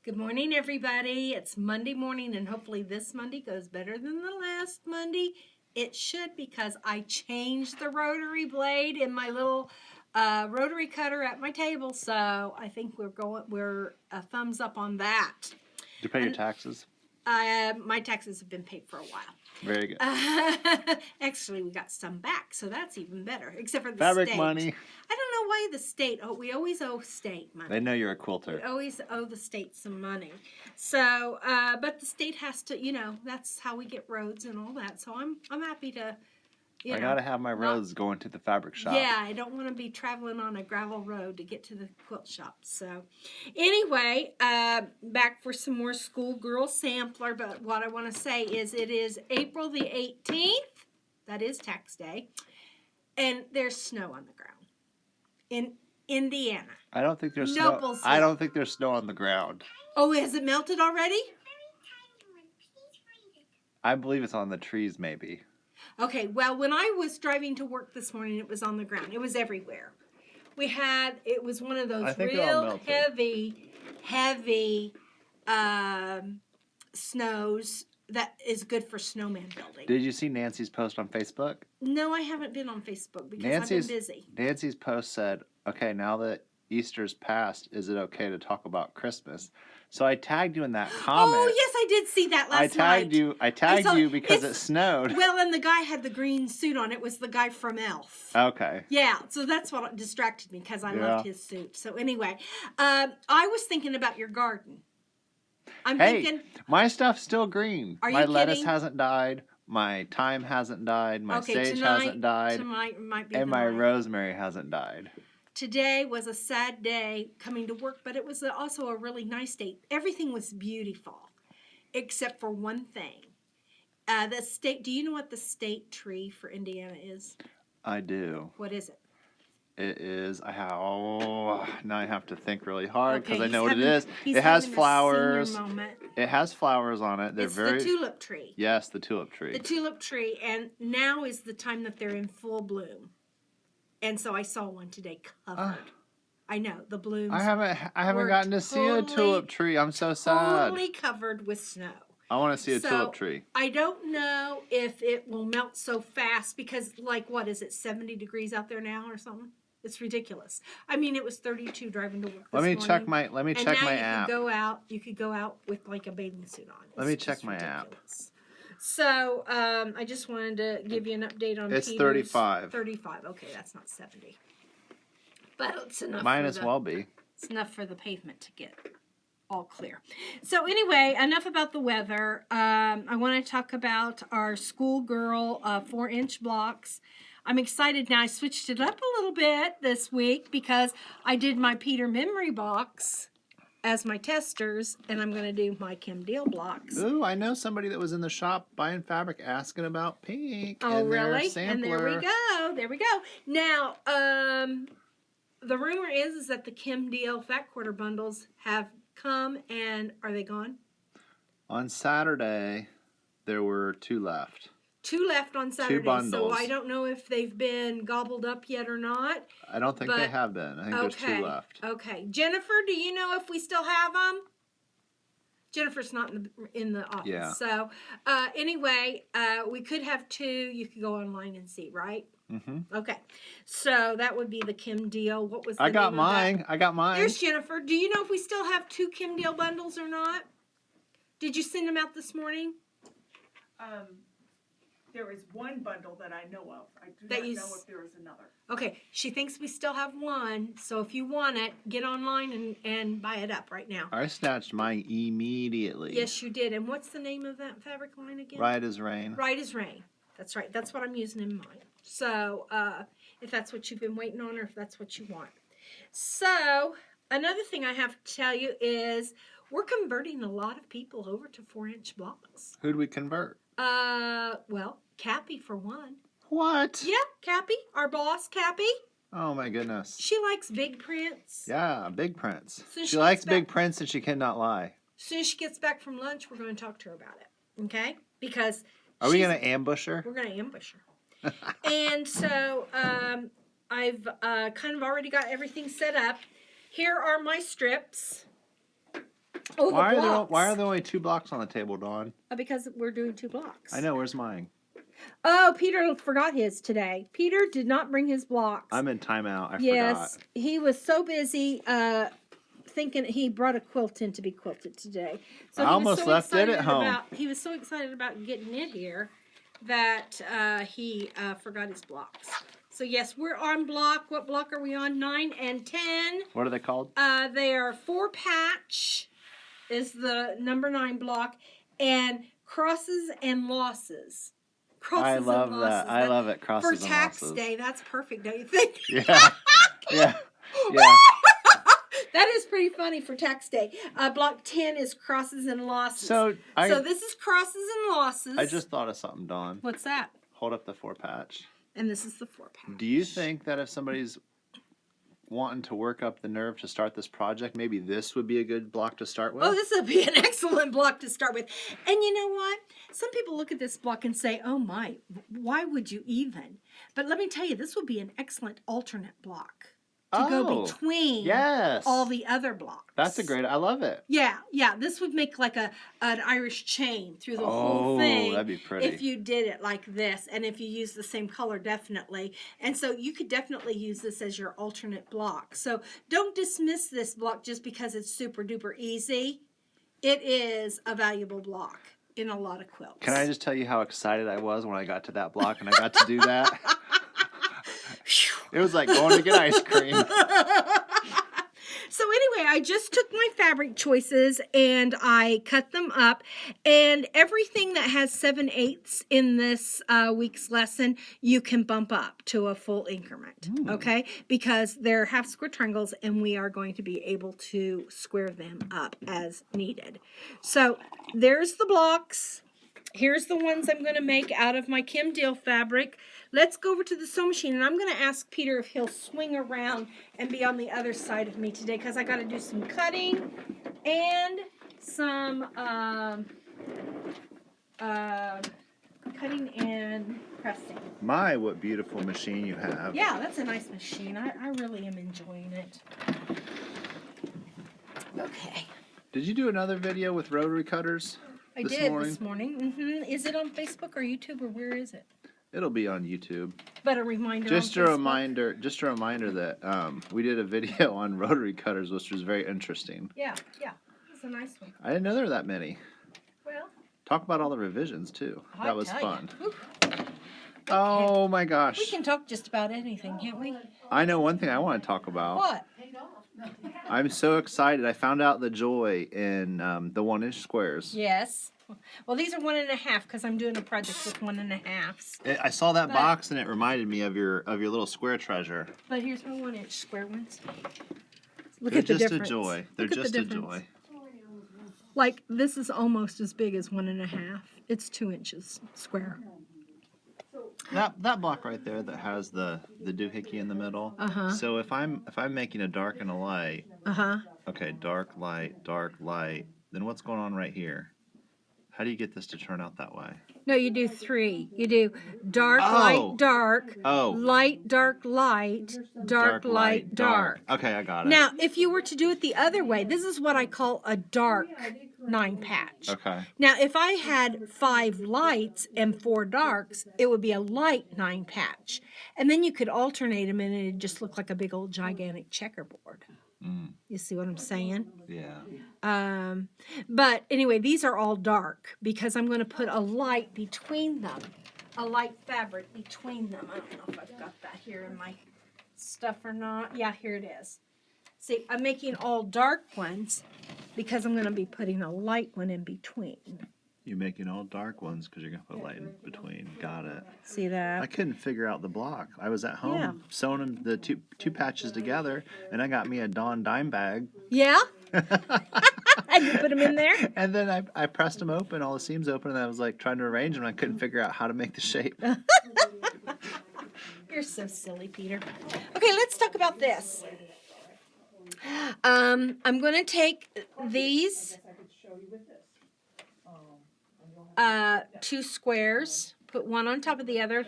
Good morning, everybody. It's Monday morning, and hopefully this Monday goes better than the last Monday. It should, because I changed the rotary blade in my little rotary cutter at my table. So I think we're a thumbs up on that. Did you pay your taxes? My taxes have been paid for a while. Very good. Actually, we got some back, so that's even better. Except for the Fabric state. money. I don't know why the state. Oh, we always owe state money. They know you're a quilter. We always owe the state some money. So, but the state has to. That's how we get roads and all that. So I'm happy to. I gotta have my roads going to the fabric shop. Yeah, I don't want to be traveling on a gravel road to get to the quilt shop. So, anyway, back for some more Schoolgirl Sampler. But what I want to say is it is April the 18th. That is tax day. And there's snow on the ground in Indiana. I don't think there's snow. I don't think there's snow on the ground. Oh, has it melted already? I believe it's on the trees, maybe. Okay, well, when I was driving to work this morning, it was on the ground. It was everywhere. It was one of those real heavy snows that is good for snowman building. Did you see Nancy's post on Facebook? No, I haven't been on Facebook because I've been busy. Nancy's post said, okay, now that Easter's passed, is it okay to talk about Christmas? So I tagged you in that comment. Oh, yes, I did see that last night. I tagged you because it snowed. Well, and the guy had the green suit on. It was the guy from Elf. Okay. Yeah, so that's what distracted me because I loved his suit. So anyway, I was thinking about your garden. I'm thinking, my stuff's still green. Are you my lettuce kidding? hasn't died. My thyme hasn't died. My sage hasn't died. Tonight might be and my night. rosemary hasn't died. Today was a sad day coming to work, but it was also a really nice day. Everything was beautiful, except for one thing. The state. Do you know what the state tree for Indiana is? I do. What is it? It is. Now I have to think really hard because I know what it is. It has flowers. It has flowers on it. It's the tulip tree. Yes, the tulip tree. The tulip tree, and now is the time that they're in full bloom. And so I saw one today covered. I know the blooms. I haven't gotten to see a tulip tree. I'm so sad. Totally covered with snow. I want to see a tulip tree. I don't know if it will melt so fast because, what is it, 70 degrees out there now or something? It's ridiculous. I mean, it was 32 driving to work. Let me check my app. You could go out with a bathing suit on. Let me check my app. So, I just wanted to give you an update on It's Peter's. 35. 35. Okay, that's not 70. But it's enough. Might as well be. It's enough for the pavement to get all clear. So anyway, enough about the weather. I want to talk about our Schoolgirl 4-inch blocks. I'm excited now. I switched it up a little bit this week because I did my Peter memory box as my testers, and I'm going to do my Kim Deal blocks. Ooh, I know somebody that was in the shop buying fabric asking about pink. Oh, really? And there we go. There we go. Now, the rumor is that the Kim Deal fat quarter bundles have come, and are they gone? On Saturday, there were 2 left. 2 left on Saturday. 2 bundles. So I don't know if they've been gobbled up yet or not. I don't think they have been. I think there's 2 left. Okay. Jennifer, do you know if we still have them? Jennifer's not in the office. Yeah. So anyway, we could have 2. You could go online and see, right? Mm-hmm. Okay. So that would be the Kim Deal. What was the I name got of mine. that? I got mine. There's Jennifer. Do you know if we still have 2 Kim Deal bundles or not? Did you send them out this morning? There is 1 bundle that I know of. I do not know if there is another. Okay, she thinks we still have 1. So if you want it, get online and buy it up right now. I snatched mine immediately. Yes, you did. And what's the name of that fabric line again? Right as Rain. Right as Rain. That's right. That's what I'm using in mine. So if that's what you've been waiting on or if that's what you want. So another thing I have to tell you is we're converting a lot of people over to 4-inch blocks. Who'd we convert? Well, Cappy for one. What? Yeah, Cappy, our boss, Cappy. Oh my goodness. She likes big prints. Yeah, big prints. She likes big prints and she cannot lie. As soon as she gets back from lunch, we're going to talk to her about it. Okay? Because are we going to ambush her? We're going to ambush her. And so I've kind of already got everything set up. Here are my strips. Oh, the blocks. Why are there only 2 blocks on the table, Dawn? Because we're doing 2 blocks. I know. Where's mine? Oh, Peter forgot his today. Peter did not bring his blocks. I'm in timeout. I Yes, forgot. he was so busy thinking he brought a quilt in to be quilted today. So I almost left it at home. He was so excited about getting it here that he forgot his blocks. So yes, we're on block. What block are we on? 9 and 10. What are they called? They are 4 patch is the number 9 block, and crosses and losses. I love that. I love it. Crosses and losses. For tax day, that's perfect, don't you think? Yeah. Yeah. Yeah. That is pretty funny for tax day. Block 10 is crosses and losses. So this is crosses and losses. I just thought of something, Dawn. What's that? Hold up the 4 patch. And this is the 4 patch. Do you think that if somebody's wanting to work up the nerve to start this project, maybe this would be a good block to start with? Oh, this would be an excellent block to start with. And you know what? Some people look at this block and say, oh my, why would you even? But let me tell you, this would be an excellent alternate block to go between all the other blocks. That's a great, I love it. Yeah, this would make like an Irish chain through the whole thing. Oh, that'd be pretty. If you did it like this, and if you use the same color, definitely. And so you could definitely use this as your alternate block. So don't dismiss this block just because it's super duper easy. It is a valuable block in a lot of quilts. Can I just tell you how excited I was when I got to that block and I got to do that? It was like going to get ice cream. So anyway, I just took my fabric choices and I cut them up, and everything that has 7/8 in this week's lesson, you can bump up to a full increment, okay? Because they're half square triangles and we are going to be able to square them up as needed. So there's the blocks. Here's the ones I'm going to make out of my Kim Deal fabric. Let's go over to the sewing machine, and I'm going to ask Peter if he'll swing around and be on the other side of me today, because I got to do some cutting and some cutting and pressing. My, what beautiful machine you have. Yeah, that's a nice machine. I really am enjoying it. Okay. Did you do another video with rotary cutters? I did this morning. Is it on Facebook or YouTube, or where is it? It'll be on YouTube. But a reminder. Just on a Facebook? reminder. Just a reminder that we did a video on rotary cutters, which was very interesting. Yeah. It's a nice one. I didn't know there were that many. Well. Talk about all the revisions too. That was fun. Okay. Oh my gosh. We can talk just about anything, can't we? I know one thing I want to talk about. What? I'm so excited. I found out the joy in the 1-inch squares. Yes. Well, these are 1.5 because I'm doing a project with 1.5s. I saw that box and it reminded me of your little square treasure. But here's my 1-inch square ones. Look They're at the just difference. a joy. They're Look at just the a difference. joy. Like, this is almost as big as 1.5. It's 2 inches square. That block right there that has the doohickey in the middle. So if I'm making a dark and a light. Okay, dark, light, then what's going on right here? How do you get this to turn out that way? No, you do 3. You do dark, light, dark, light, dark, light, dark, light, dark. Okay, I got it. Now, if you were to do it the other way, this is what I call a dark 9 patch. Okay. Now, if I had 5 lights and 4 darks, it would be a light 9 patch. And then you could alternate them and it'd just look like a big old gigantic checkerboard. You see what I'm saying? Yeah. But anyway, these are all dark because I'm going to put a light between them, a light fabric between them. I don't know if I've got that here in my stuff or not. Yeah, here it is. See, I'm making all dark ones because I'm going to be putting a light one in between. You're making all dark ones because you're going to put light in between. Got it. See that? I couldn't figure out the block. I was at home sewing them, the two patches together, and I got me a Dawn dime bag. Yeah? And you put them in there? And then I pressed them open, all the seams open, and I was like trying to arrange them, and I couldn't figure out how to make the shape. You're so silly, Peter. Okay, let's talk about this. I'm going to take these 2 squares, put one on top of the other,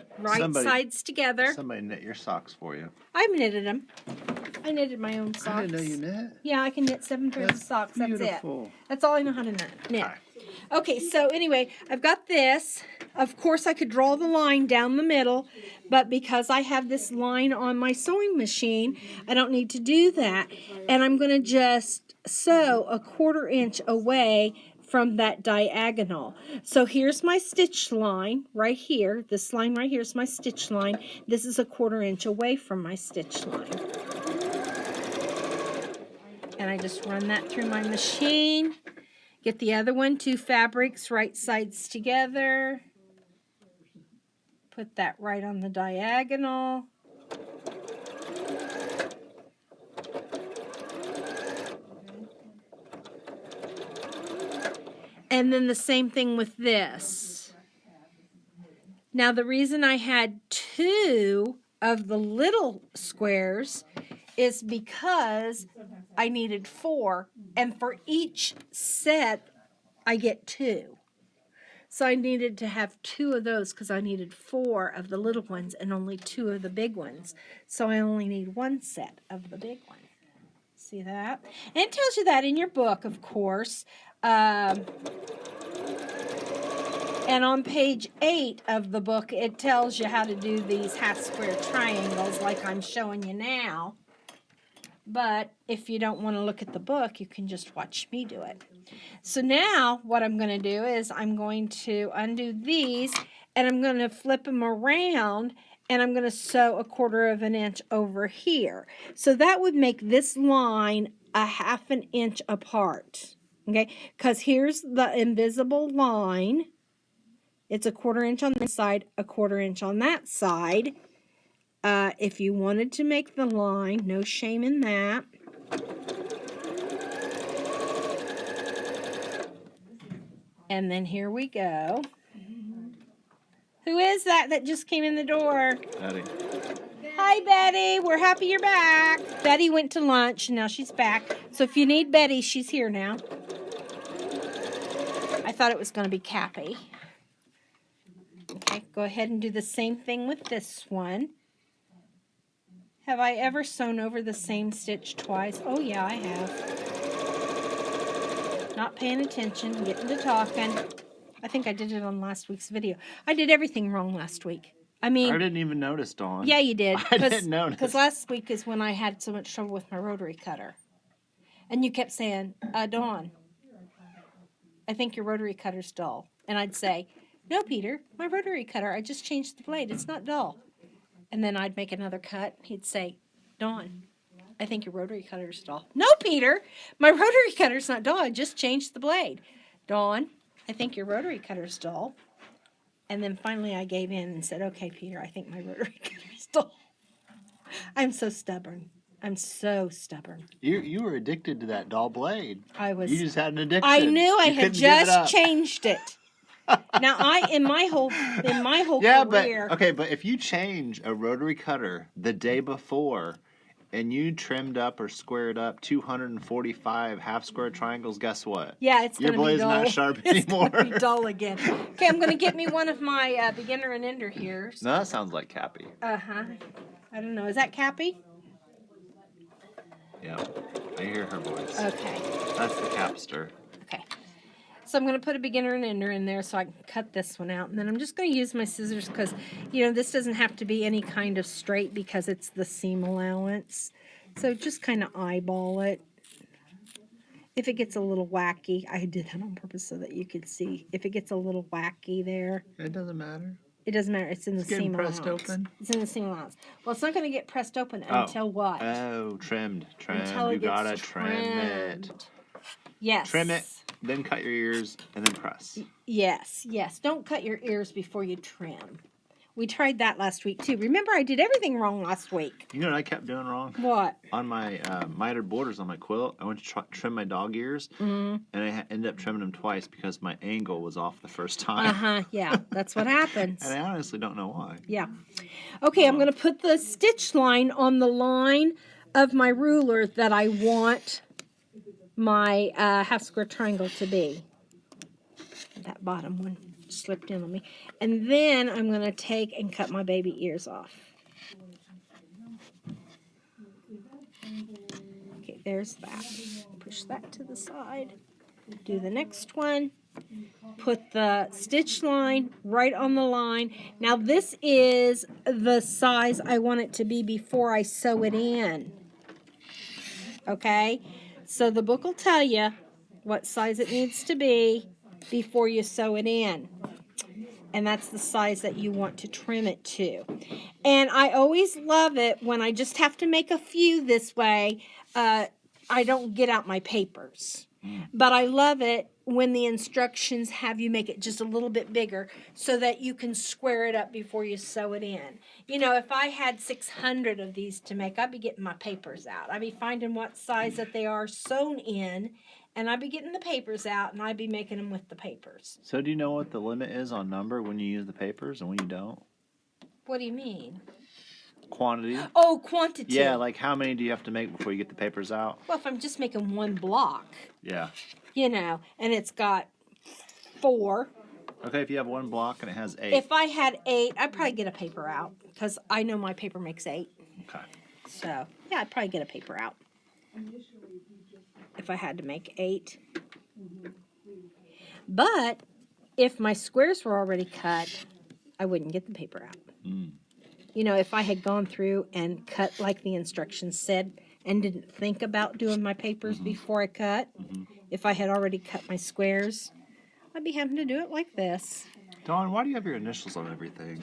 sides together. Somebody knit your socks for you. I've knitted them. I knitted my own socks. I didn't know you knit. Yeah, I can knit 7 pairs of socks. Beautiful. That's it. That's all I know how to knit. Okay, so anyway, I've got this. Of course, I could draw the line down the middle, but because I have this line on my sewing machine, I don't need to do that. And I'm going to just sew a 1/4 inch away from that diagonal. So here's my stitch line right here. This line right here is my stitch line. This is a 1/4 inch away from my stitch line. And I just run that through my machine. Get the other one, 2 fabrics, right sides together. Put that right on the diagonal. And then the same thing with this. Now the reason I had 2 of the little squares is because I needed 4, and for each set I get 2. So I needed to have 2 of those because I needed 4 of the little ones and only 2 of the big ones. So I only need 1 set of the big one. See that? And it tells you that in your book, of course. And on page 8 of the book, it tells you how to do these half square triangles like I'm showing you now. But if you don't want to look at the book, you can just watch me do it. So now what I'm going to do is I'm going to undo these, and I'm going to flip them around, and I'm going to sew a 1/4 inch over here. So that would make this line a 1/2 inch apart. Okay, because here's the invisible line. It's a 1/4 inch on this side, a 1/4 inch on that side. If you wanted to make the line, no shame in that. And then here we go. Who is that just came in the door? Betty. Hi, Betty. We're happy you're back. Betty went to lunch, and now she's back. So if you need Betty, she's here now. I thought it was going to be Cappy. Okay, go ahead and do the same thing with this one. Have I ever sewn over the same stitch twice? Oh, yeah, I have. Not paying attention, getting to talking. I think I did it on last week's video. I did everything wrong last week. I mean... I didn't even notice, Dawn. Yeah, you did. I didn't notice. Because last week is when I had so much trouble with my rotary cutter. And you kept saying, Dawn, I think your rotary cutter's dull. And I'd say, no, Peter, my rotary cutter, I just changed the blade. It's not dull. And then I'd make another cut. He'd say, Dawn, I think your rotary cutter's dull. No, Peter, my rotary cutter's not dull. I just changed the blade. Dawn, I think your rotary cutter's dull. And then finally I gave in and said, okay, Peter, I think my rotary cutter's dull. I'm so stubborn. I'm so stubborn. You were addicted to that dull blade. I was. You just had an addiction. I knew I You had couldn't give it just up. changed it. Now in my whole career. But if you change a rotary cutter the day before and you trimmed up or squared up 245 half square triangles, guess what? Yeah, it's your going to be dull. blade's not sharp anymore. It's going to be dull again. Okay, I'm going to get me one of my beginner and ender here. No, that sounds like Cappy. Uh-huh. I don't know. Is that Cappy? Yeah, I hear her voice. Okay. That's the capster. Okay. So I'm going to put a beginner and ender in there so I can cut this one out. And then I'm just going to use my scissors because, this doesn't have to be any kind of straight because it's the seam allowance. So just kind of eyeball it. If it gets a little wacky, I did that on purpose so that you could see. If it gets a little wacky there. It doesn't matter. It doesn't matter. It's in the seam allowance. Getting pressed open? It's in the seam allowance. Well, it's not going to get pressed open until what? Oh, trimmed. Until it You gotta gets trim it. trimmed. Yes. Trim it, then cut your ears, and then press. Yes. Don't cut your ears before you trim. We tried that last week, too. Remember, I did everything wrong last week. You know what I kept doing wrong? What? On my mitered borders on my quilt, I went to trim my dog ears, and I ended up trimming them twice because my angle was off the first time. Uh-huh, yeah, that's what happens. And I honestly don't know why. Yeah. Okay, I'm going to put the stitch line on the line of my ruler that I want my half square triangle to be. That bottom one slipped in on me. And then I'm going to take and cut my baby ears off. there's that. Push that to the side. Do the next one. Put the stitch line right on the line. Now this is the size I want it to be before I sew it in. Okay? So the book will tell you what size it needs to be before you sew it in. And that's the size that you want to trim it to. And I always love it when I just have to make a few this way. I don't get out my papers. But I love it when the instructions have you make it just a little bit bigger so that you can square it up before you sew it in. You know, if I had 600 of these to make, I'd be getting my papers out. I'd be finding what size that they are sewn in, and I'd be getting the papers out, and I'd be making them with the papers. So do you know what the limit is on number when you use the papers and when you don't? What do you mean? Quantity? Oh, quantity. Yeah, like how many do you have to make before you get the papers out? Well, if I'm just making one block, Yeah. you know, and it's got 4. Okay, if you have one block and it has 8. If I had 8, I'd probably get a paper out because I know my paper makes 8. Okay. So, yeah, I'd probably get a paper out if I had to make 8. But if my squares were already cut, I wouldn't get the paper out. You know, if I had gone through and cut like the instructions said and didn't think about doing my papers before I cut, if I had already cut my squares, I'd be having to do it like this. Dawn, why do you have your initials on everything?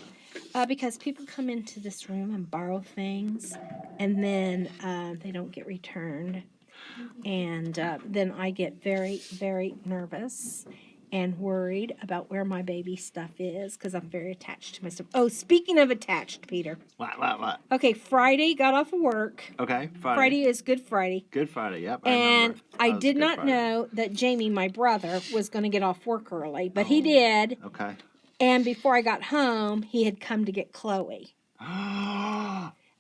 Because people come into this room and borrow things, and then they don't get returned. And then I get very, very nervous and worried about where my baby stuff is because I'm very attached to my stuff. Oh, speaking of attached, Peter. What? Okay, Friday got off of work. Okay, Friday is Good Friday. Good Friday, yep. And I remember. did not know that Jamie, my brother, was going to get off work early, but he did. Okay. And before I got home, he had come to get Chloe.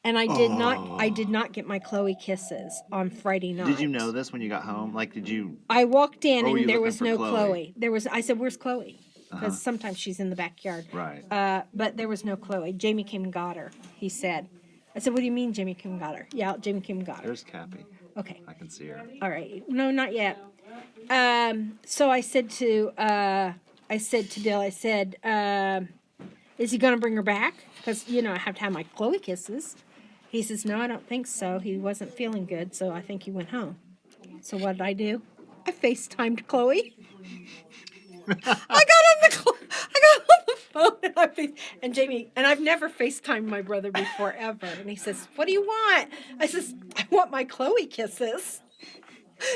And I did not get my Chloe kisses on Friday night. Did you know this when you got home? Like, did you? I walked in Or were you and there looking was for no Chloe? I said, "Where's Chloe?" Because sometimes she's in the backyard. Right. But there was no Chloe. Jamie came and got her, he said. I said, "What do you mean Jamie came and got her?" "Yeah, Jamie came and got her." There's Cappy. Okay. I can see her. All right. No, not yet. So I said to Bill, I said, is he going to bring her back? Because, you know, I have to have my Chloe kisses. He says, no, I don't think so. He wasn't feeling good, so I think he went home. So what did I do? I FaceTimed Chloe. I got on the phone and Jamie, and I've never FaceTimed my brother before ever. And he says, what do you want? I says, I want my Chloe kisses.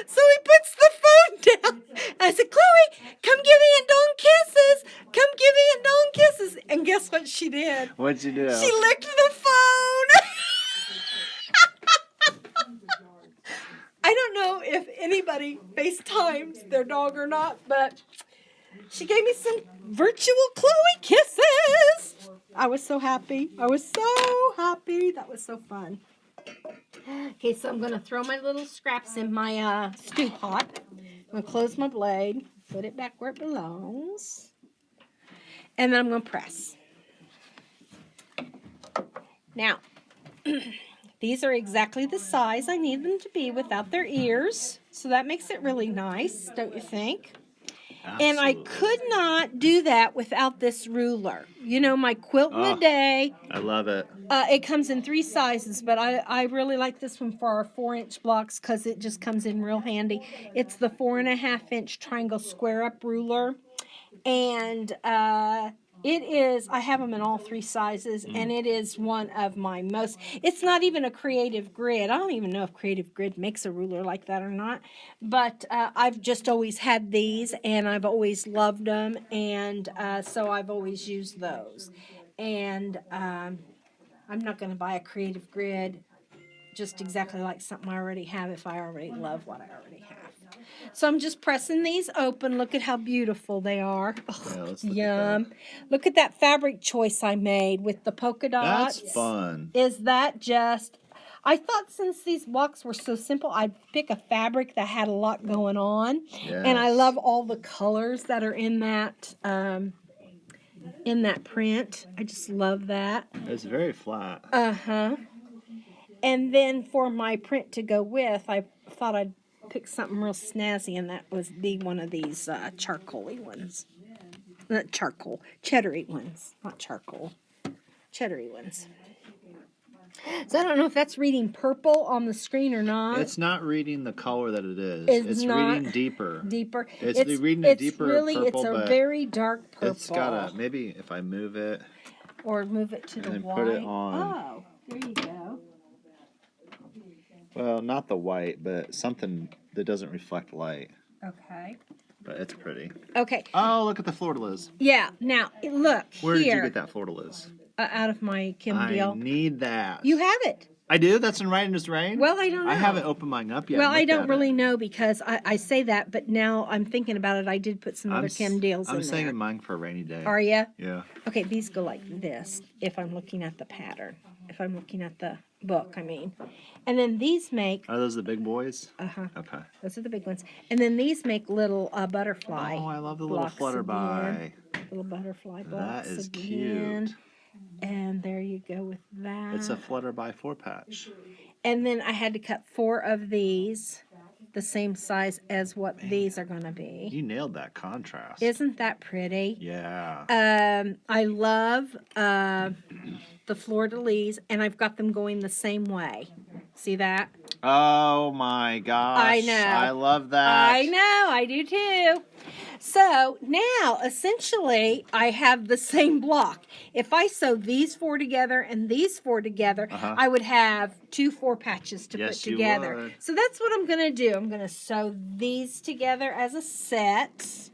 So he puts the phone down. I said, Chloe, come give Aunt Dawn kisses. Come give Aunt Dawn kisses. And guess what she did? What'd you do? She licked the phone. I don't know if anybody FaceTimes their dog or not, but she gave me some virtual Chloe kisses. I was so happy. That was so fun. Okay, so I'm going to throw my little scraps in my stew pot. I'm going to close my blade, put it back where it belongs, and then I'm going to press. Now, these are exactly the size I need them to be without their ears, so that makes it really nice, don't you think? Absolutely. And I could not do that without this ruler. You know, my quilt in a day. I love it. It comes in 3 sizes, but I really like this one for our 4-inch blocks because it just comes in real handy. It's the 4.5-inch triangle square up ruler. And it is, I have them in all 3 sizes, and it is one of my most, it's not even a Creative Grid. I don't even know if Creative Grid makes a ruler like that or not, but I've just always had these, and I've always loved them, and so I've always used those. And I'm not going to buy a Creative Grid just exactly like something I already have if I already love what I already have. So I'm just pressing these open. Look at how beautiful they are. Yeah, let's look Yum. At that. Look at that fabric choice I made with the polka dots. That's fun. Is that just... I thought since these blocks were so simple, I'd pick a fabric that had a lot going on. Yes. And I love all the colors that are in that print. I just love that. It's very flat. Uh-huh. And then for my print to go with, I thought I'd pick something real snazzy, and that was one of these charcoal-y ones. Not charcoal, cheddar-y ones, not charcoal. Cheddar-y ones. So I don't know if that's reading purple on the screen or not. It's not reading the color that it is. It's not reading deeper. Deeper. It's reading a deeper really, purple, it's a but very dark purple. it's got a, maybe if I move it. Or move it to the then white. put it on. Oh, there you go. Well, not the white, but something that doesn't reflect light. Okay. But it's pretty. Okay. Oh, look at the Fleur-de-Lis. Yeah. Now, look Where here. did you get that Fleur-de-Lis? Out of my Kim deal. I need that. You have it. I do? That's in Right in His Rain? Well, I don't know. I haven't opened mine up yet. Well, I don't really know because I say that, but now I'm thinking about it. I did put some other Kim deals in there. I'm saving mine for a rainy day. Are you? Yeah. Okay, these go like this if I'm looking at the pattern. If I'm looking at the book, I mean. And then these make... Are those the big boys? Uh-huh. Okay. Those are the big ones. And then these make little butterfly. Oh, I love the little blocks flutterby. again. Little butterfly blocks That is again. cute. And there you go with that. It's a flutterby 4-patch. And then I had to cut 4 of these, the same size as what these are going to be. You nailed that contrast. Isn't that pretty? Yeah. I love the fleur-de-lis, and I've got them going the same way. See that? Oh my gosh. I know. I love that. I know. I do too. So now, essentially, I have the same block. If I sew these 4 together and these 4 together, I would have 2 4-patches to put together. You would. So that's what I'm going to do. I'm going to sew these together as a set.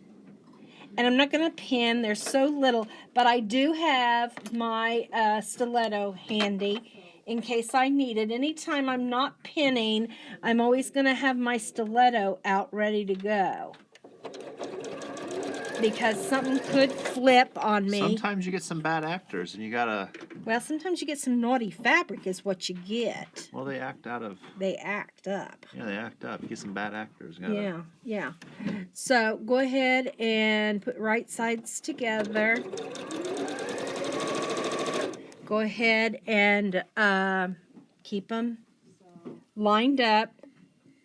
And I'm not going to pin. They're so little. But I do have my stiletto handy in case I need it. Anytime I'm not pinning, I'm always going to have my stiletto out ready to go. Because something could flip on me. Sometimes you get some bad actors and you gotta... Well, sometimes you get some naughty fabric is what you get. Well, they act out of... They act up. Yeah, they act up. You get some bad actors. Yeah. So go ahead and put right sides together. Go ahead and keep them lined up.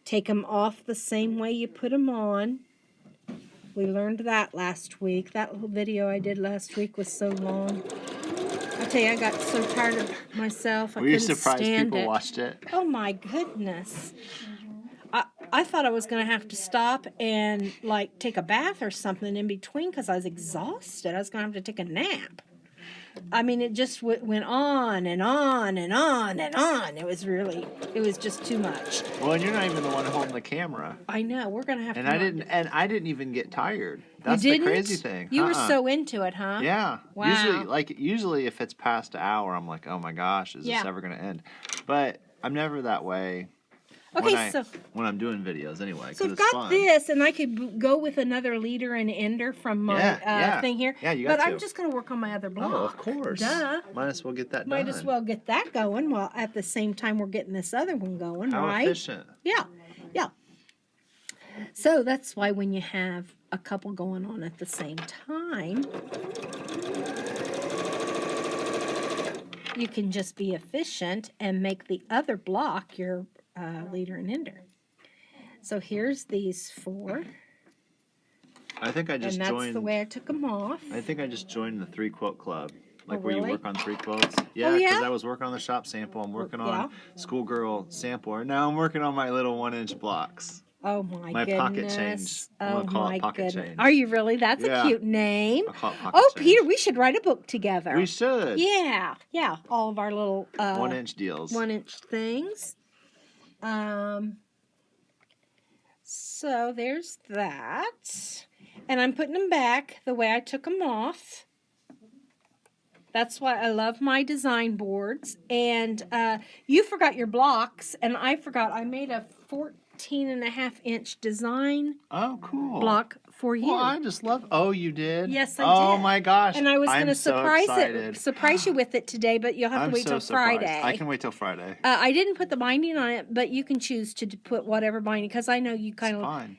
Take them off the same way you put them on. We learned that last week. That little video I did last week was so long. I tell you, I got so tired of myself. I couldn't stand it. Were you surprised people watched it? Oh my goodness. I thought I was going to have to stop and like take a bath or something in between because I was exhausted. I was going to have to take a nap. I mean, it just went on and on and on and on. It was just too much. Well, and you're not even the one holding the camera. I know. We're gonna have to. And I didn't even get tired. That's you the didn't? crazy thing. You were so into it, huh? Yeah. Wow. Usually if it's past an hour, I'm like, oh my gosh, is this ever gonna end? But I'm never that way. Okay, when I'm doing videos anyway, so I've it's got fun. this, and I could go with another leader and ender from my thing here. Yeah, you got But to. I'm just going to work on my other block. Oh, of course. Duh. Might as well get that done. Might as well get that going while at the same time we're getting this other one going, How right? efficient. Yeah. So that's why when you have a couple going on at the same time, you can just be efficient and make the other block your leader and ender. So here's these 4. I think I just and that's joined. the way I took them off. I think I just joined the 3 quilt club. Like really? where you work on 3 quilts. Yeah, because I was working on the shop sample. I'm working on Schoolgirl Sampler. Now I'm working on my little 1-inch blocks. Oh my goodness. My pocket change. I'm Oh gonna call my it pocket goodness. change. Are you really? That's a cute name. I'll call it pocket Oh, change. Peter, we should write a book together. We should. Yeah. All of our little 1-inch deals. 1-inch things. So there's that. And I'm putting them back the way I took them off. That's why I love my design boards. And you forgot your blocks, and I forgot. I made a 14.5-inch design block for you. Well, I just love. Oh, you did? Yes, I did. Oh my gosh! And I was going to so surprise you with it today, but you'll have to wait till Friday. I can wait till Friday. I didn't put the binding on it, but you can choose to put whatever binding because I know you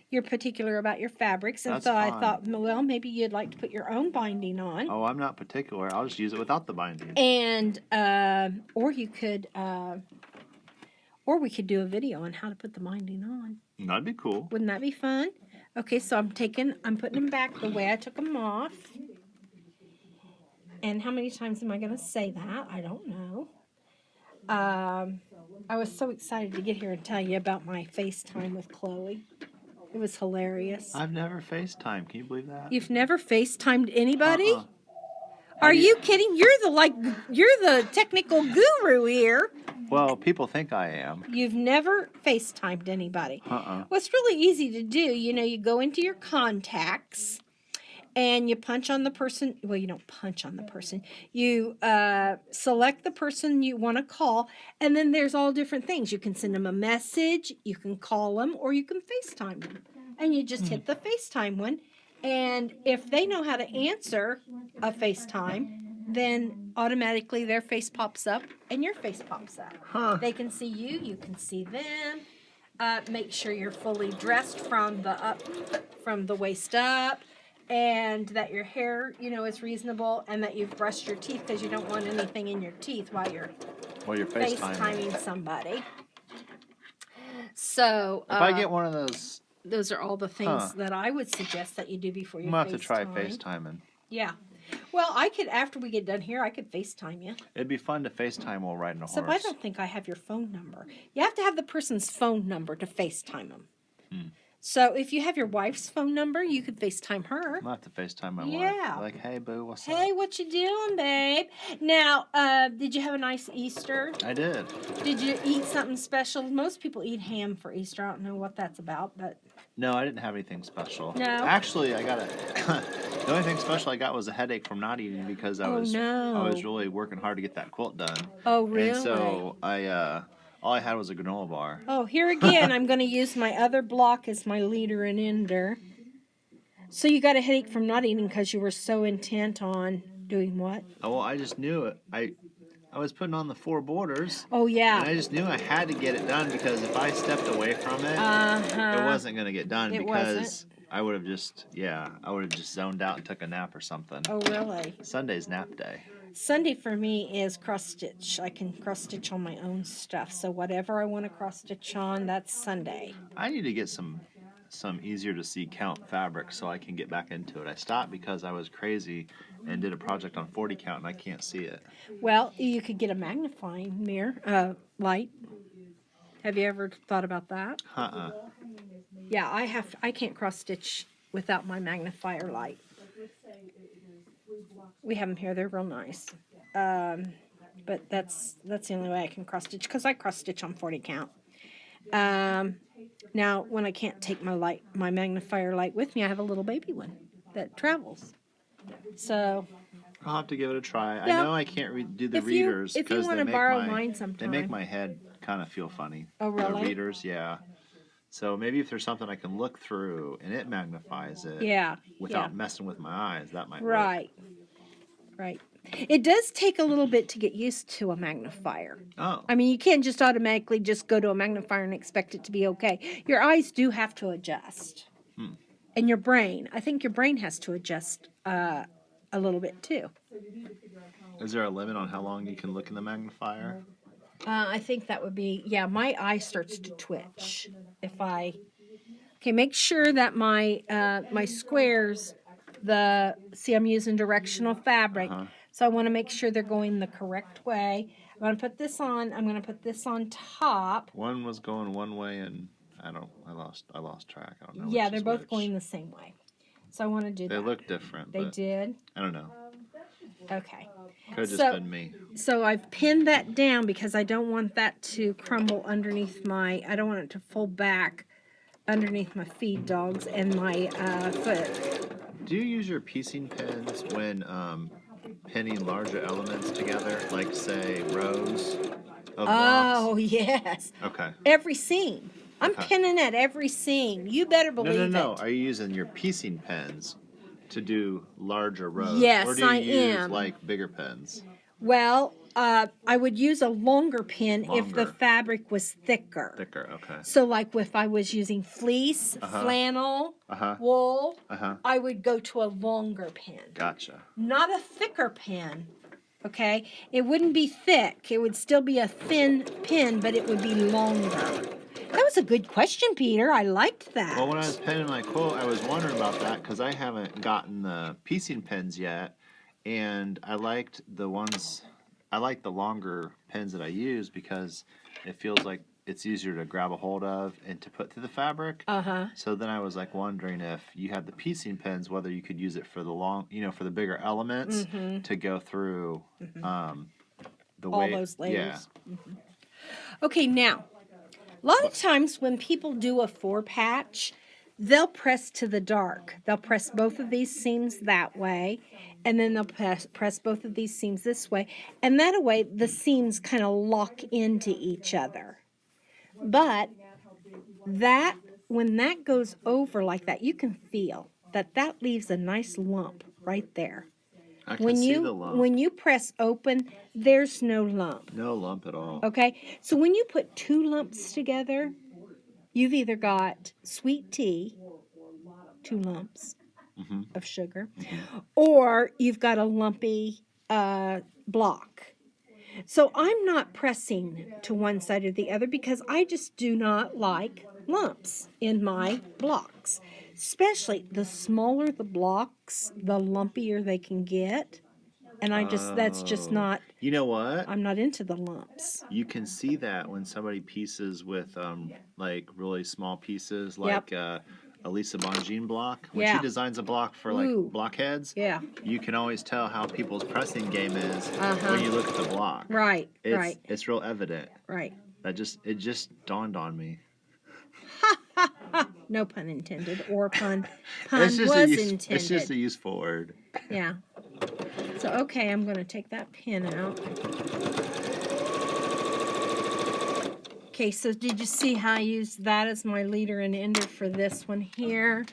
you're particular about your fabrics, and so I thought, well, maybe you'd like to put your own binding on. Oh, I'm not particular. I'll just use it without the binding. And or Or we could do a video on how to put the binding on. That'd be cool. Wouldn't that be fun? Okay, so I'm putting them back the way I took them off. And how many times am I going to say that? I don't know. I was so excited to get here and tell you about my FaceTime with Chloe. It was hilarious. I've never FaceTime. Can you believe that? You've never FaceTimed anybody? Uh-uh. Are you kidding? You're the technical guru here. Well, people think I am. You've never FaceTimed anybody. Uh-uh. Well, it's really easy to do. You know, you go into your contacts and you punch on the person. Well, you don't punch on the person. You select the person you want to call, and then there's all different things. You can send them a message, you can call them, or you can FaceTime them. And you just hit the FaceTime one. And if they know how to answer a FaceTime, then automatically their face pops up and your face pops up. Huh. They can see you, you can see them. Make sure you're fully dressed from the waist up, and that your hair, is reasonable, and that you've brushed your teeth because you don't want anything in your teeth while you're FaceTiming somebody. So if I get one of those are all the things that I would suggest that you do before you FaceTime. I'm going to have to try FaceTiming. Yeah. Well, after we get done here, I could FaceTime you. It'd be fun to FaceTime while riding a horse. So I don't think I have your phone number. You have to have the person's phone number to FaceTime them. So if you have your wife's phone number, you could FaceTime her. I'm going to have to FaceTime my Yeah. wife. Like, hey, boo, what's up? Hey, what you doing, babe? Now, did you have a nice Easter? I did. Did you eat something special? Most people eat ham for Easter. I don't know what that's about, but... No, I didn't have anything special. No? Actually, I got the only thing special I got was a headache from not eating because I was really working hard to get that quilt done. Oh, really? And so all I had was a granola bar. Oh, here again, I'm going to use my other block as my leader and ender. So you got a headache from not eating because you were so intent on doing what? Oh, well, I just knew it. I was putting on the 4 borders. Oh, yeah. And I just knew I had to get it done because if I stepped away from it, it wasn't going to get done because I would have just zoned out and took a nap or something. Oh, really? Sunday's nap day. Sunday for me is cross stitch. I can cross stitch on my own stuff. So whatever I want to cross stitch on, that's Sunday. I need to get some easier to see count fabric so I can get back into it. I stopped because I was crazy and did a project on 40 count and I can't see it. Well, you could get a magnifying mirror light. Have you ever thought about that? Yeah, I can't cross stitch without my magnifier light. We have them here. They're real nice. But that's the only way I can cross stitch because I cross stitch on 40 count. Now, when I can't take my magnifier light with me, I have a little baby one that travels. So I'll have to give it a try. Yeah. I know I can't do the If readers you because want to borrow mine sometime. they make my head kind of feel funny. Oh, really? The readers, yeah. So maybe if there's something I can look through and it magnifies it without messing with my eyes, that might work. Right. It does take a little bit to get used to a magnifier. Oh. I mean, you can't just automatically just go to a magnifier and expect it to be okay. Your eyes do have to adjust. And your brain. I think your brain has to adjust a little bit too. Is there a limit on how long you can look in the magnifier? I think that would be, my eye starts to twitch. Make sure that my squares, I'm using directional fabric. So I want to make sure they're going the correct way. I'm going to put this on. I'm going to put this on top. One was going one way, and I lost track. I don't know. Yeah, they're both going the same way. So I want to do that. They look different. They did? I don't know. Okay. Could have just been me. So I've pinned that down because I don't want that to crumble underneath I don't want it to fold back underneath my feed dogs and my foot. Do you use your piecing pins when pinning larger elements together, like say rows of blocks? Oh, yes. Okay. Every seam. I'm pinning at every seam. You better believe it. No. Are you using your piecing pins to do larger rows? Yes, or do you use am. like bigger pins? Well, I would use a longer pin if the fabric was thicker. Thicker, okay. So like if I was using fleece, flannel, wool, I would go to a longer pin. Gotcha. Not a thicker pin, okay? It wouldn't be thick. It would still be a thin pin, but it would be longer. That was a good question, Peter. I liked that. Well, when I was penning my quote, I was wondering about that because I haven't gotten the piecing pins yet, and I liked the longer pins that I use because it feels like it's easier to grab a hold of and to put through the fabric. So then I was like wondering if you had the piecing pins, whether you could use it for the for the bigger elements to go through the all way those layers. Yeah. Okay, now, a lot of times when people do a 4-patch, they'll press to the dark. They'll press both of these seams that way, and then they'll press both of these seams this way, and that way the seams kind of lock into each other. But when that goes over like that, you can feel that leaves a nice lump right there. I can see the lump. When you press open, there's no lump. No lump at all. Okay? So when you put 2 lumps together, you've either got sweet tea, 2 lumps of sugar, or you've got a lumpy block. So I'm not pressing to one side or the other because I just do not like lumps in my blocks. Especially the smaller the blocks, the lumpier they can get. And that's just not... You know what? I'm not into the lumps. You can see that when somebody pieces with like really small pieces, like Elisa Bonjean block. When she designs a block for like blockheads, you can always tell how people's pressing game is when you look at the block. Right, It's real evident. Right. It just dawned on me. No pun intended, or pun was intended. It's just a useful word. Yeah. So, okay, I'm going to take that pin out. Okay, so did you see how I used that as my leader and ender for this one here?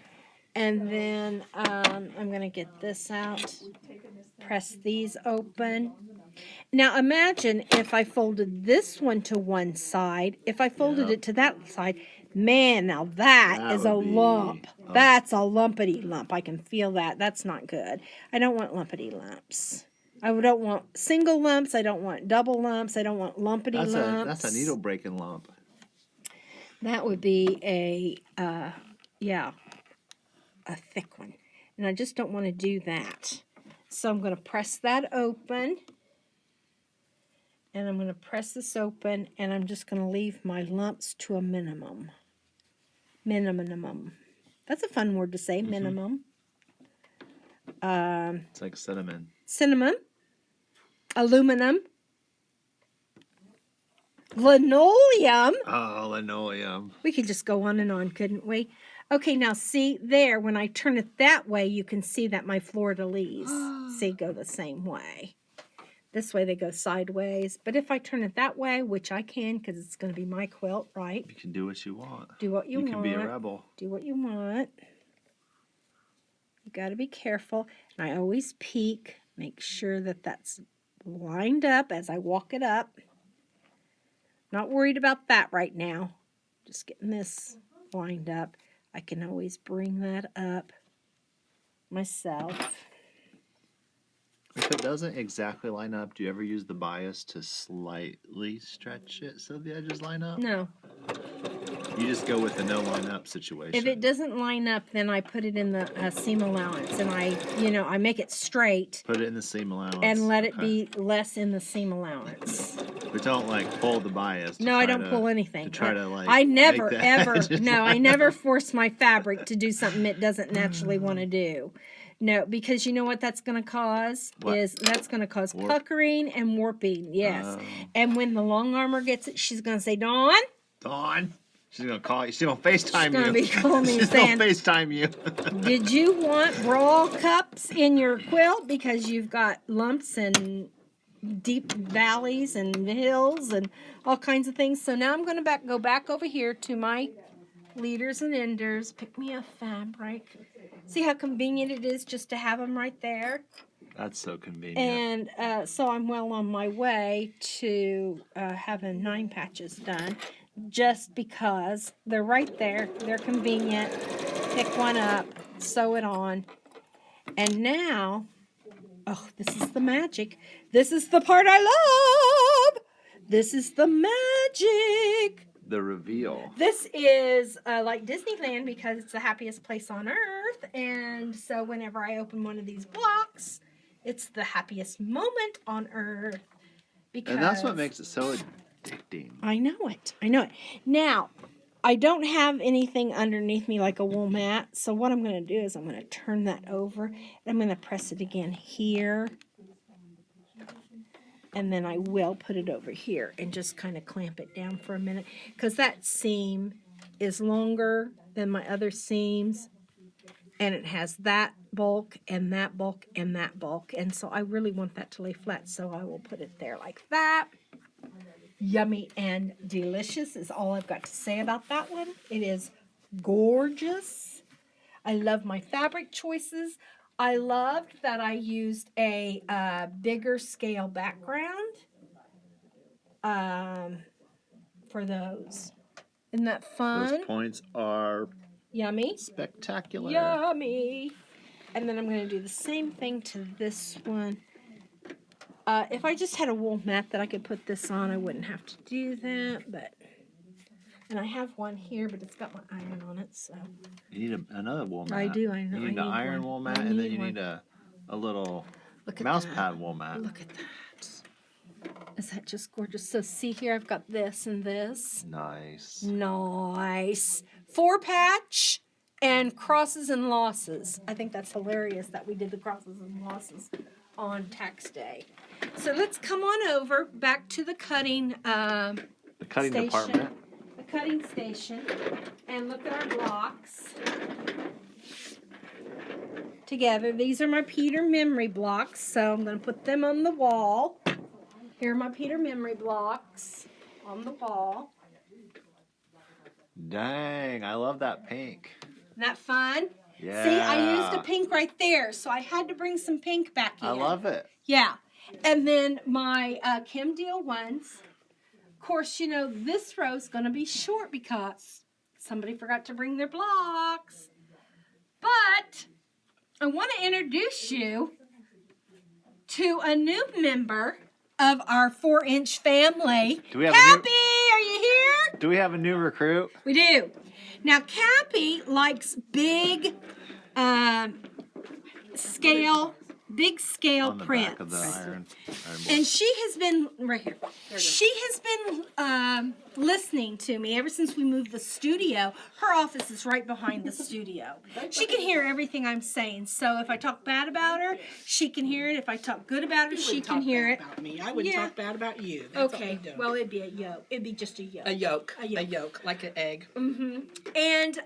And then I'm going to get this out, press these open. Now imagine if I folded this one to one side, if I folded it to that side, man, now that is a lump. That's a lumpity lump. I can feel that. That's not good. I don't want lumpity lumps. I don't want single lumps. I don't want double lumps. I don't want lumpity lumps. That's a needle breaking lump. That would be a thick one. And I just don't want to do that. So I'm going to press that open. And I'm going to press this open, and I'm just going to leave my lumps to a minimum. Minimum. That's a fun word to say, minimum. It's like cinnamon. Cinnamon. Aluminum. Linoleum. Oh, linoleum. We could just go on and on, couldn't we? Okay, now see there, when I turn it that way, you can see that my fleur-de-lis, go the same way. This way they go sideways. But if I turn it that way, which I can because it's going to be my quilt, right? You can do what you want. Do what you want. You can be a rebel. Do what you want. You got to be careful. And I always peek, make sure that that's lined up as I walk it up. Not worried about that right now. Just getting this lined up. I can always bring that up myself. If it doesn't exactly line up, do you ever use the bias to slightly stretch it so the edges line up? No. You just go with the no line up situation. If it doesn't line up, then I put it in the seam allowance, and I make it straight. Put it in the seam allowance. And let it be less in the seam allowance. But don't pull the bias. No, I don't pull anything. To try to I never ever. No, I never force my fabric to do something it doesn't naturally want to do. No, because you know what that's going to cause? That's going to cause puckering and warping, yes. And when the long armor gets it, she's going to say, Dawn? She's going to call you. She's going to FaceTime you. She's going to be calling me saying, FaceTime you. Did you want brawl cups in your quilt because you've got lumps and deep valleys and hills and all kinds of things? So now I'm going to go back over here to my leaders and enders. Pick me a fabric. See how convenient it is just to have them right there? That's so convenient. And so I'm well on my way to having 9 patches done, just because they're right there. They're convenient. Pick one up, sew it on. And now Oh, this is the magic. This is the part I love. This is the magic. The reveal. This is like Disneyland because it's the happiest place on earth. And so whenever I open one of these blocks, it's the happiest moment on earth. Because And that's what makes it so addicting. I know it. I know it. Now, I don't have anything underneath me like a wool mat. So what I'm going to do is I'm going to turn that over. And I'm going to press it again here. And then I will put it over here and just kind of clamp it down for a minute. Because that seam is longer than my other seams. And it has that bulk and that bulk and that bulk. And so I really want that to lay flat. So I will put it there like that. Yummy and delicious is all I've got to say about that one. It is gorgeous. I love my fabric choices. I loved that I used a bigger scale background for those. Isn't that fun? Those points are yummy. Spectacular. Yummy. And then I'm going to do the same thing to this one. If I just had a wool mat that I could put this on, I wouldn't have to do that. And I have one here, but it's got my iron on it, so. You need another wool mat. I do, I know. You need an iron wool mat, and then you need a little mouse pad wool mat. Look at that. Is that just gorgeous? So see here, I've got this and this. Nice. Nice. 4-patch and crosses and losses. I think that's hilarious that we did the crosses and losses on tax day. So let's come on over back to the cutting The cutting station. department. The cutting station. And look at our blocks. Together. These are my Peter memory blocks. So I'm going to put them on the wall. Here are my Peter memory blocks on the wall. Dang, I love that pink. Isn't that fun? Yeah. See, I used a pink right there, so I had to bring some pink back in. I love it. Yeah. And then my Kim Deal ones. Of course, you know, this row's going to be short because somebody forgot to bring their blocks. But I want to introduce you to a new member of our 4-inch family. Do we have Cappy, are you here? Do we have a new recruit? We do. Now, Cappy likes big scale On the prints. back of the iron And she has been, right here, she has been listening to me ever since we moved the studio. Her office is right behind the studio. She can hear everything I'm saying. So if I talk bad about her, she can hear it. If I talk good about her, she can hear it. About me. I wouldn't Yeah. talk bad about you. That's all Okay, we do. well, it'd be a yolk. It'd be just a yolk. A yolk. A yolk. Like an egg. And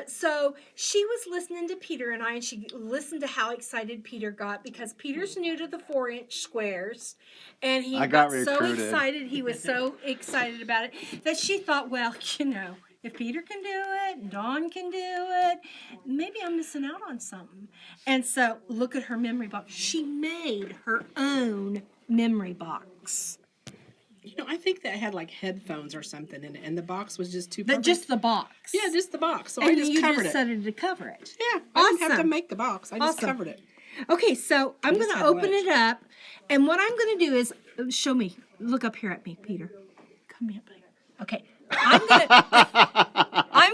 so she was listening to Peter and I, and she listened to how excited Peter got because Peter's new to the 4-inch squares, and he I got got so recruited. excited. He was so excited about it that she thought, well, you know, if Peter can do it, and Dawn can do it, maybe I'm missing out on something. And so look at her memory box. She made her own memory box. You know, I think that had like headphones or something in it, and the box was just too perfect. Just the box. Yeah, just the box. So and I just you covered just it. decided to cover it. Yeah, I didn't have to Awesome. make the box. I just Awesome. covered it. Okay, so I'm just going to had open lunch. it up, and what I'm going to do is show me. Look up here at me, Peter. Come here, buddy. Okay, I'm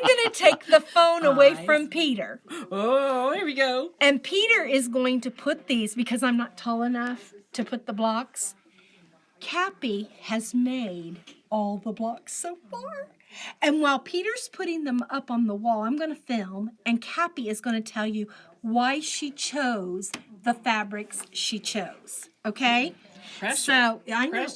gonna take the phone away from Peter, Oh, here we go. and Peter is going to put these because I'm not tall enough to put the blocks. Cappy has made all the blocks so far. And while Peter's putting them up on the wall, I'm going to film, and Cappy is going to tell you why she chose the fabrics she chose. Okay? Pressure. So, I know.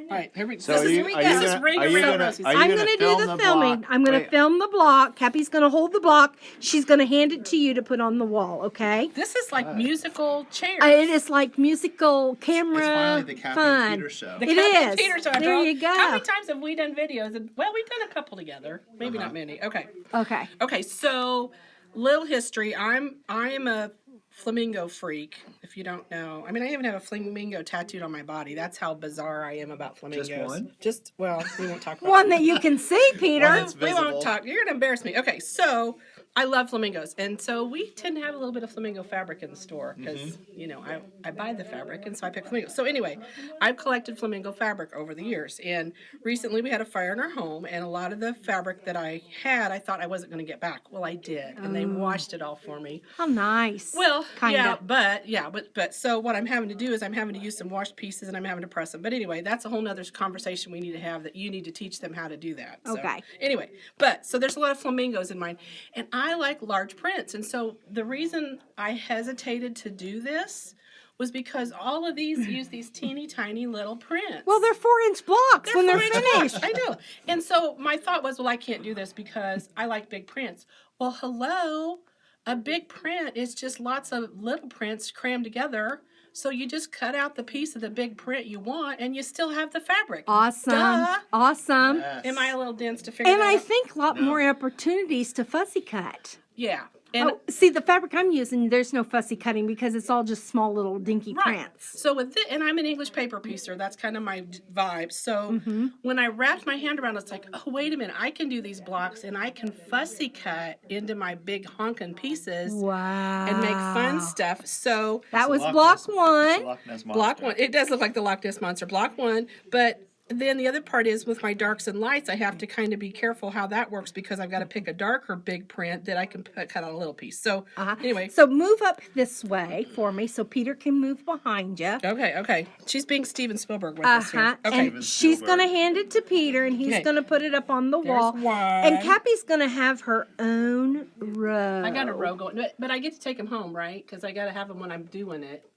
All right, here we go. So This are is you, Rika. are you This is gonna, Rika are you Rika gonna, Rosie's. are you I'm gonna going to film do the filming. block? I'm going to Wait, film the block. Cappy's going to hold the block. She's going to hand it to you to put on the wall, okay? This is like musical chairs. It is like musical camera It's finally the Cappy fun. and Peter show. The It Cappy is. Peter show. There you go. How many times have we done videos? Well, we've done a couple together. Maybe not many. Okay. Okay. Okay, so little history. I'm a flamingo freak, if you don't know. I mean, I even have a flamingo tattooed on my body. That's how bizarre I am about flamingos. one? Well, we won't talk about One that you can see, Peter. One that's We visible. won't talk. You're going to embarrass me. Okay, so I love flamingos, and so we tend to have a little bit of flamingo fabric in the store because you know I buy the fabric, and so I pick flamingos. So anyway, I've collected flamingo fabric over the years, and recently we had a fire in our home, and a lot of the fabric that I had, I thought I wasn't going to get back. Well, I did, and they washed it all for me. How nice. Well, Kinda. but so what I'm having to do is I'm having to use some washed pieces, and I'm having to press them. But anyway, that's a whole nother conversation we need to have, that you need to teach them how to do that. So, Okay. anyway, but so there's a lot of flamingos in mine, and I like large prints, and so the reason I hesitated to do this was because all of these use these teeny tiny little prints. Well, they're 4-inch blocks when they're 4-inch finished. blocks, I know. And so my thought was, well, I can't do this because I like big prints. Well, hello, a big print is just lots of little prints crammed together. So you just cut out the piece of the big print you want, and you still have the fabric. Awesome. Duh. Awesome. Yes. Am I a little dense to figure And that I out? think a lot more opportunities to fussy cut. Yeah. And Oh, see, the fabric I'm using, there's no fussy cutting because it's all just small little dinky prints. So with it, and I'm an English paper piecer. That's kind of my vibe. So when I wrapped my hand around, it's like, oh, wait a minute. I can do these blocks, and I can fussy cut into my big honkin' pieces Wow. and make fun stuff. So That was Loch block Ness- one. it's a Loch Ness block monster. one, it does look like the Loch Ness Monster, block one. But then the other part is with my darks and lights, I have to kind of be careful how that works because I've got to pick a darker big print that I can cut on a little piece. So anyway. So move up this way for me so Peter can move behind you. Okay. She's being Steven Spielberg with us here. Okay. And she's going to hand it to Peter, and he's Okay. going to put it up on the wall. one. And Cappy's going to have her own row. I got a row going, but I get to take them home, right? Because I got to have them when I'm doing it.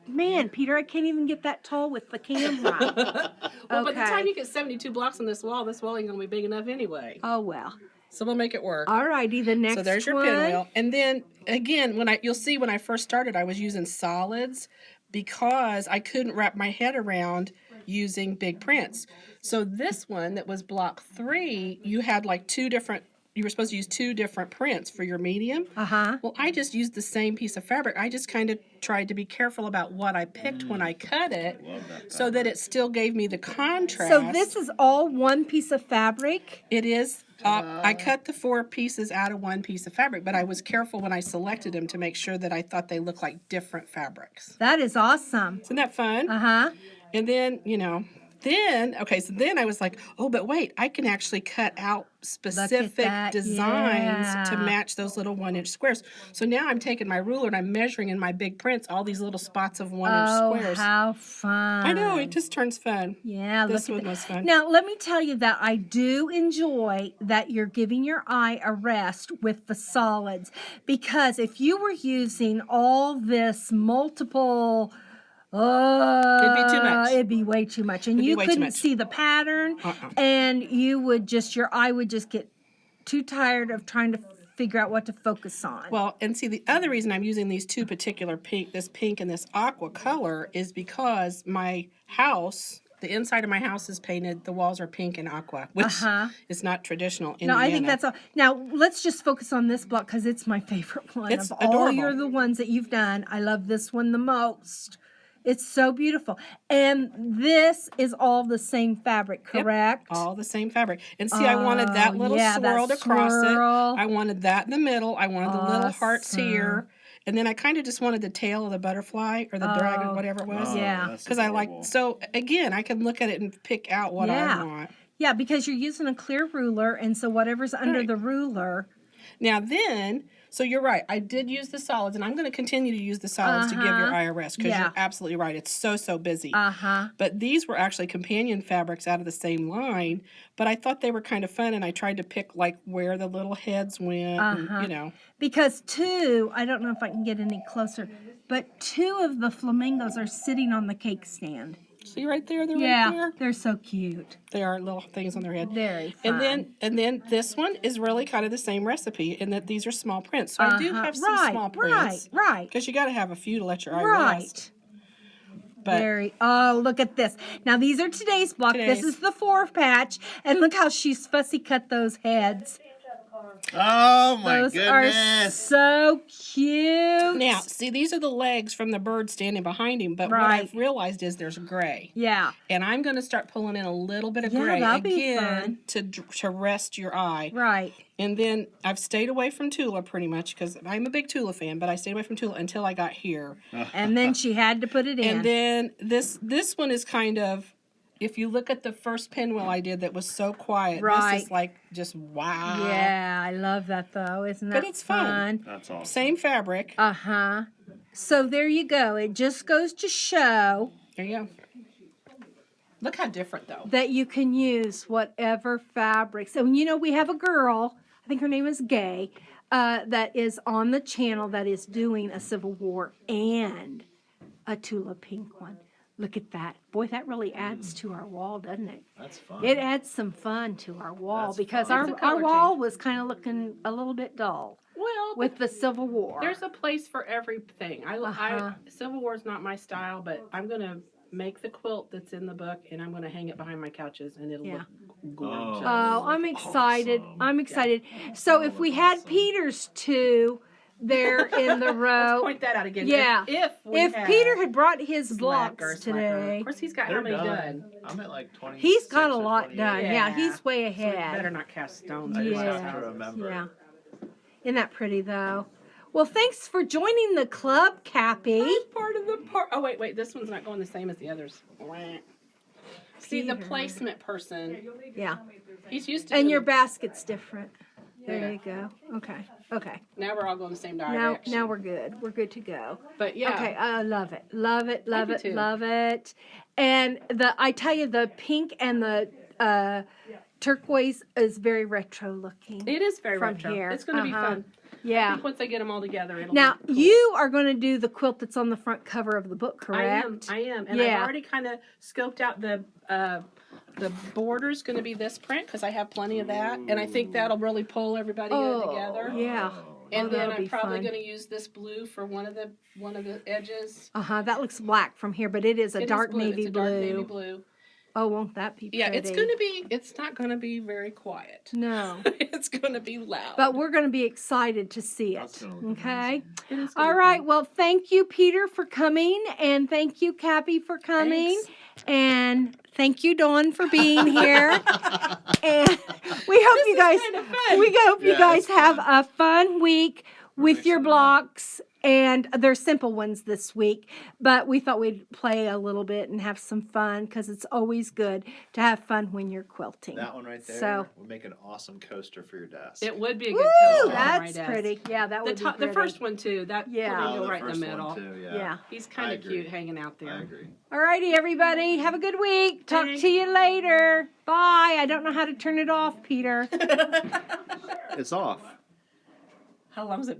Man, Peter, I can't even get that tall with the camera. Well, by the Okay. time you get 72 blocks on this wall ain't going to be big enough anyway. Oh, well. So we'll make it work. All righty, the next So there's your one. pinwheel. And then again, you'll see when I first started, I was using solids because I couldn't wrap my head around using big prints. So this one that was block 3, you had like you were supposed to use 2 different prints for your medium. Well, I just used the same piece of fabric. I just kind of tried to be careful about what I picked when I cut it so that it still gave me the contrast. So this is all one piece of fabric? It is. I cut the 4 pieces out of one piece of fabric, but I was careful when I selected them to make sure that I thought they looked like different fabrics. That is awesome. Isn't that fun? And then, then I was like, oh, but wait, I can actually cut out specific that. designs to Yeah. match those little 1-inch squares. So now I'm taking my ruler and I'm measuring in my big prints all these little spots of 1-inch squares. How fun. I know, it just turns fun. Yeah, This look one at was fun. Now, let me tell you that I do enjoy that you're giving your eye a rest with the solids, because if you were using all this multiple, It'd be too much. It'd be way too much, and It'd be you way too couldn't much. see the pattern, and your eye would just get too tired of trying to figure out what to focus on. Well, and see, the other reason I'm using these 2 particular this pink and this aqua color, is because my house, the inside of my house is painted, the walls are pink and aqua, which is not traditional No, Indiana. I think that's all. Now, let's just focus on this block because it's my favorite one. It's of all adorable. the ones that you've done, I love this one the most. It's so beautiful. And this is all the same fabric, Yep, correct? all the same fabric. And see, I wanted that little yeah, that swirled across swirl. it. I wanted that in the middle. I wanted the little hearts Awesome. here. And then I kind of just wanted the tail of the butterfly or the dragon, whatever it was. Oh, Yeah. that's Because I like, adorable. so again, I can look at it and pick out what I want. Yeah, because you're using a clear ruler, and so whatever's under Right. the ruler. Now then, so you're right. I did use the solids, and I'm going to continue to use the solids to give your eye a rest, because Yeah. you're absolutely right. It's so busy. Uh-huh. But these were actually companion fabrics out of the same line, but I thought they were kind of fun, and I tried to pick like where the little heads went, and, Because I don't know if I can get any closer, but 2 of the flamingos are sitting on the cake stand. See right there, they're right there. They're so cute. They are little things on their head. Very fun. And then this one is really kind of the same recipe in that these are small prints. So I do have some small prints. Right. Because you got to have a few to let your eye rest. But Oh, look at this. Now, these are today's block. This Today's. is the 4 patch. And look how she's fussy cut those heads. Oh my Those are goodness! so cute. Now, see, these are the legs from the bird standing behind him, but what Right. I've realized is there's gray. Yeah. And I'm going to start pulling in a little bit of Yeah, gray that'll be again to rest your eye. Right. And then I've stayed away from Tula pretty much because I'm a big Tula fan, but I stayed away from Tula until I got here. And then she had to put it in. And then this one is kind of, if you look at the first pinwheel I did that was so quiet, Right. this is like just wow. Yeah, I love that though. Isn't that But it's fun. That's awesome. Same fabric. Uh-huh. So there you go. It just goes to show There you go. Look how different though. that you can use whatever fabric. So, you know, we have a girl, I think her name is Gay, that is on the channel that is doing a Civil War and a Tula pink one. Look at that. Boy, that really adds to our wall, doesn't it? That's fun. It adds some fun to our wall That's because fun. our, It's a color our wall was kind of looking a little bit dull Well, with the Civil War. there's a place for everything. Uh-huh. Civil War is not my style, but I'm gonna make the quilt that's in the book, and I'm gonna hang it behind my couches, and it'll Yeah. look gorgeous. Oh, I'm excited. Awesome. I'm excited. So if we had Peter's two there in the row, Point that out again. Yeah. If if Peter had brought his Slacker, blocks slacker. today, Of course, he's got They're how many done. done? I'm at like 20. he's got a lot done. Yeah, Yeah. he's way So we better ahead. not cast stones. I just Yeah. have to remember. Yeah. Isn't that pretty though? Well, thanks for joining the club, Cappy. That's part of the part. Oh wait, this one's not going the same as the others. See, the Peter. placement person, Yeah. he's used to. And doing- your basket's different. There Yeah. you go. Okay. Okay. Now we're all going the same Now direction. we're good. We're good to go. But yeah. Okay, I love it. Love it, love do it, too. love it. And I tell you, the pink and the turquoise is very retro looking. It is very From retro. here. It's going to be Uh-huh. fun. I Yeah. think once I get them all together, it'll Now, be cool. you are going to do the quilt that's on the front cover of the book, correct? I am. And Yeah. I've already kind of scoped out the border's going to be this print because I have plenty of that. And I think that'll really pull everybody together. Yeah. And Oh, then that'll I'm be probably fun. going to use this blue for one of the edges. Uh-huh. That looks black from here, but it is a It is dark blue. navy It's a dark blue. navy blue. Oh, won't that be pretty? Yeah, it's not going to be very quiet. No. It's going to be loud. But we're going to be excited to see it. That's gonna look Okay? It is gonna All be right. fun. Well, thank you, Peter, for coming. And thank you, Cappy, for coming. Thanks. And thank you, Dawn, for being here. And we hope you guys kind of fun. we hope you Yeah, guys it's have fun. a fun week with Mix your it up. blocks. And they're simple ones this week, but we thought we'd play a little bit and have some fun because it's always good to have fun when you're quilting. That one right there So- would make an awesome coaster for your desk. It would be a good Woo, coaster on my that's desk. pretty. Yeah, that The, would be the pretty. first one too. That Yeah. one Oh, will the right in first the middle. one too, Yeah. He's kind I of agree. cute hanging out there. I agree. All righty, everybody. Have a good week. Talk Thanks. to you later. Bye. I don't know how to turn it off, Peter. It's off. How long is it?